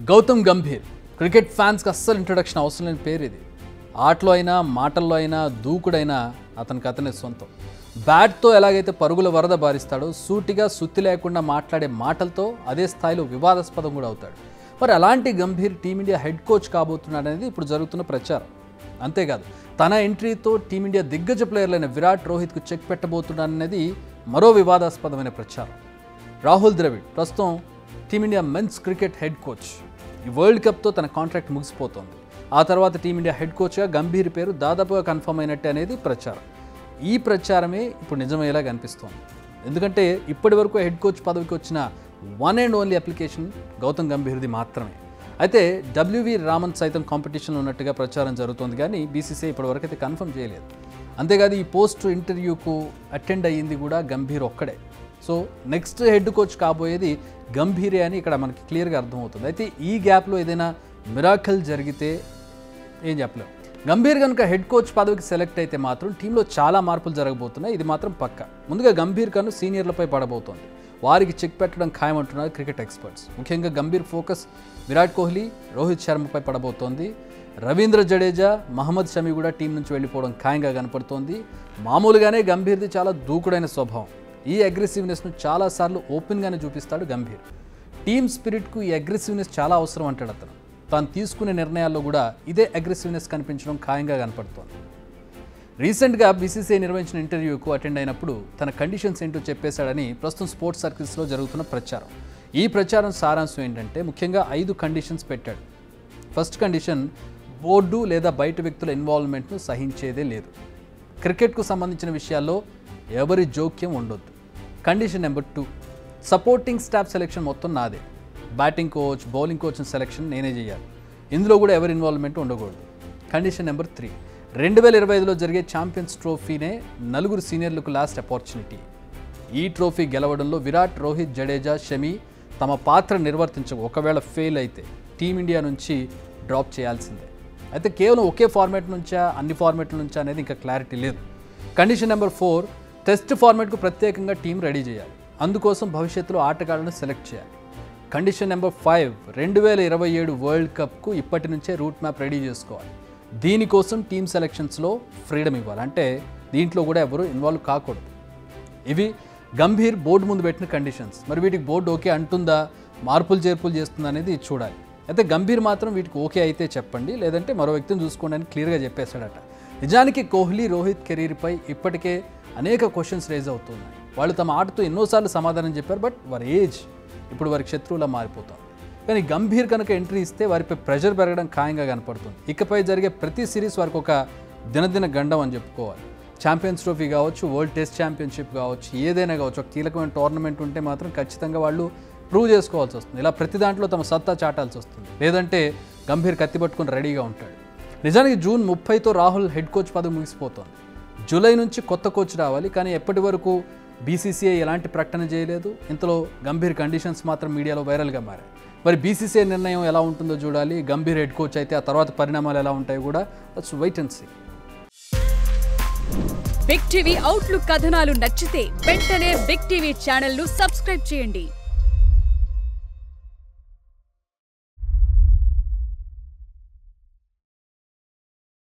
Gautam Gambhir cricket ఫ్యాన్స్కి అస్సలు introduction అవసరం లేని పేరు ఇది. ఆటలో అయినా మాటల్లో అయినా దూకుడైనా అతనికి అతనే సొంతం. బ్యాట్తో ఎలాగైతే పరుగుల వరద బారిస్తాడో సూటిగా సుత్తి లేకుండా మాట్లాడే మాటలతో అదే స్థాయిలో వివాదాస్పదం కూడా అవుతాడు. మరి అలాంటి గంభీర్ టీమిండియా హెడ్ కోచ్ కాబోతున్నాడు అనేది ఇప్పుడు జరుగుతున్న ప్రచారం. అంతేకాదు తన ఎంట్రీతో టీమిండియా దిగ్గజ ప్లేయర్లైన విరాట్, రోహిత్కు చెక్ పెట్టబోతున్నాడనేది మరో వివాదాస్పదమైన ప్రచారం. రాహుల్ ద్రవిడ్ ప్రస్తుతం team India men's cricket head coach. ఈ వరల్డ్ కప్తో తన కాంట్రాక్ట్ ముగిసిపోతోంది. ఆ తర్వాత టీమిండియా హెడ్ కోచ్గా గంభీర్ పేరు దాదాపుగా కన్ఫర్మ్ అయినట్టే అనేది ప్రచారం. ఈ ప్రచారమే ఇప్పుడు నిజమయ్యేలా కనిపిస్తోంది. ఎందుకంటే ఇప్పటి వరకు హెడ్ కోచ్ పదవికి వచ్చిన one and only application Gautam గంభీర్ది మాత్రమే. అయితే డబ్ల్యూవి రామన్ సైతం కాంపిటీషన్లో ఉన్నట్టుగా ప్రచారం జరుగుతోంది, కానీ బీసీసీఐ ఇప్పటివరకు అయితే కన్ఫర్మ్ చేయలేదు. అంతేకాదు ఈ పోస్ట్ ఇంటర్వ్యూకు అటెండ్ అయ్యింది కూడా గంభీర్ ఒక్కడే. సో నెక్స్ట్ హెడ్ కోచ్ కాబోయేది గంభీరే అని ఇక్కడ మనకి క్లియర్గా అర్థమవుతుంది. అయితే ఈ గ్యాప్లో ఏదైనా మిరాకిల్ జరిగితే ఏం చెప్పలేం. గంభీర్ కనుక హెడ్ కోచ్ పదవికి సెలెక్ట్ అయితే మాత్రం టీంలో చాలా మార్పులు జరగబోతున్నాయి, ఇది మాత్రం పక్కా. ముందుగా గంభీర్ కను సీనియర్లపై పడబోతోంది. వారికి చెక్ పెట్టడం ఖాయమంటున్నారు క్రికెట్ ఎక్స్పర్ట్స్. ముఖ్యంగా గంభీర్ ఫోకస్ విరాట్ కోహ్లీ, రోహిత్ శర్మపై పడబోతోంది. రవీంద్ర జడేజా, మహమ్మద్ షమి కూడా టీం నుంచి వెళ్ళిపోవడం ఖాయంగా కనపడుతోంది. మామూలుగానే గంభీర్ది చాలా దూకుడైన స్వభావం. ఈ అగ్రెసివ్నెస్ను చాలాసార్లు ఓపెన్గానే చూపిస్తాడు గంభీర్. టీమ్ స్పిరిట్కు ఈ అగ్రెసివ్నెస్ చాలా అవసరం అంటాడు అతను. తాను తీసుకునే నిర్ణయాల్లో కూడా ఇదే అగ్రెసివ్నెస్ కనిపించడం ఖాయంగా కనపడుతోంది. రీసెంట్గా బీసీసీఐ నిర్వహించిన ఇంటర్వ్యూకు అటెండ్ అయినప్పుడు తన కండిషన్స్ ఏంటో చెప్పేశాడని ప్రస్తుతం స్పోర్ట్స్ సర్కిల్స్లో జరుగుతున్న ప్రచారం. ఈ ప్రచారం సారాంశం ఏంటంటే ముఖ్యంగా 5 కండిషన్స్ పెట్టాడు. ఫస్ట్ కండిషన్, బోర్డు లేదా బయట వ్యక్తుల ఇన్వాల్వ్మెంట్ను సహించేదే లేదు. క్రికెట్కు సంబంధించిన విషయాల్లో ఎవరి జోక్యం ఉండొద్దు. Condition number 2, supporting staff selection మొత్తం నాదే. Batting coach, bowling coach selection నేనే చేయాలి. ఇందులో కూడా ఎవరి ఇన్వాల్వ్మెంట్ ఉండకూడదు. కండిషన్ నెంబర్ 3, 2025లో జరిగే ఛాంపియన్స్ ట్రోఫీనే 4 సీనియర్లకు లాస్ట్ ఆపర్చునిటీ. ఈ ట్రోఫీ గెలవడంలో విరాట్, రోహిత్, జడేజా, షమి తమ పాత్ర నిర్వర్తించవు. ఒకవేళ ఫెయిల్ అయితే టీమిండియా నుంచి డ్రాప్ చేయాల్సిందే. అయితే కేవలం ఒకే ఫార్మాట్ నుంచా, అన్ని ఫార్మాట్ల నుంచా అనేది ఇంకా క్లారిటీ లేదు. కండిషన్ నెంబర్ 4, టెస్ట్ ఫార్మాట్కు ప్రత్యేకంగా టీం రెడీ చేయాలి. అందుకోసం భవిష్యత్తులో ఆటగాళ్లను సెలెక్ట్ చేయాలి. కండిషన్ నెంబర్ 5, 2027 వరల్డ్ కప్కు ఇప్పటి నుంచే రూట్ మ్యాప్ రెడీ చేసుకోవాలి. దీనికోసం టీమ్ సెలెక్షన్స్లో ఫ్రీడమ్ ఇవ్వాలి. అంటే దీంట్లో కూడా ఎవరు ఇన్వాల్వ్ కాకూడదు. ఇవి గంభీర్ బోర్డు ముందు పెట్టిన కండిషన్స్. మరి వీటికి బోర్డు ఓకే అంటుందా, మార్పులు చేర్పులు చేస్తుందా అనేది చూడాలి. అయితే గంభీర్ మాత్రం వీటికి ఓకే అయితే చెప్పండి, లేదంటే మరో వ్యక్తిని చూసుకోండి అని క్లియర్గా చెప్పేశాడట. నిజానికి కోహ్లీ, రోహిత్ కెరీర్పై ఇప్పటికే అనేక క్వశ్చన్స్ రేజ్ అవుతున్నాయి. వాళ్ళు తమ ఆటతో ఎన్నోసార్లు సమాధానం చెప్పారు, బట్ వారి ఏజ్ ఇప్పుడు వారికి శత్రువులా మారిపోతుంది. కానీ గంభీర్ కనుక ఎంట్రీ ఇస్తే వారిపై ప్రెషర్ పెరగడం ఖాయంగా కనపడుతుంది. ఇకపై జరిగే ప్రతి సిరీస్ వారికి ఒక దినదిన గండం అని చెప్పుకోవాలి. ఛాంపియన్స్ ట్రోఫీ కావచ్చు, వరల్డ్ టెస్ట్ ఛాంపియన్షిప్ కావచ్చు, ఏదైనా కావచ్చు, ఒక కీలకమైన టోర్నమెంట్ ఉంటే మాత్రం ఖచ్చితంగా వాళ్ళు ప్రూవ్ చేసుకోవాల్సి వస్తుంది. ఇలా ప్రతి దాంట్లో తమ సత్తా చాటాల్సి వస్తుంది. లేదంటే గంభీర్ కత్తి పట్టుకుని రెడీగా ఉంటాడు. నిజానికి జూన్ 30తో రాహుల్ హెడ్ కోచ్ పదవి ముగిసిపోతోంది. జూలై నుంచి కొత్త కోచ్ రావాలి, కానీ ఎప్పటి వరకు బీసీసీఐ ఎలాంటి ప్రకటన చేయలేదు. ఇంతలో గంభీర్ కండిషన్స్ మాత్రం మీడియాలో వైరల్గా మారాయి. మరి బీసీసీఐ నిర్ణయం ఎలా ఉంటుందో చూడాలి. గంభీర్ హెడ్ కోచ్ అయితే ఆ తర్వాత పరిణామాలు ఎలా ఉంటాయో కూడా let's wait and see. Big TV outlook కథనాలు నచ్చితే వెంటనే బిగ్ టీవీ ఛానల్ ను సబ్స్క్రైబ్ చేయండి.